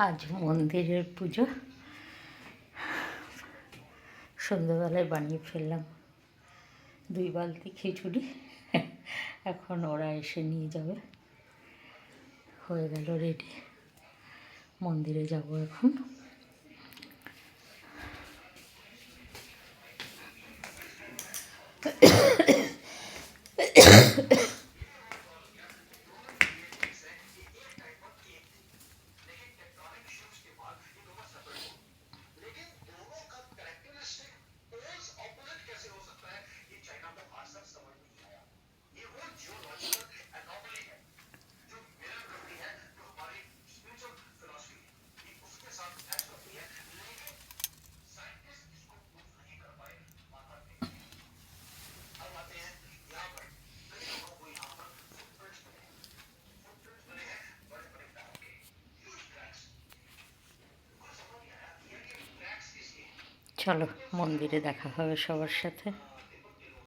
আজ মন্দিরের পুজো সন্ধ্যেবেলায় বানিয়ে ফেললাম 2 বালতি খিচুড়ি। এখন ওরা এসে নিয়ে যাবে। হয়ে গেল রেডি, মন্দিরে যাব এখন। চলো মন্দিরে দেখা হবে সবার সাথে।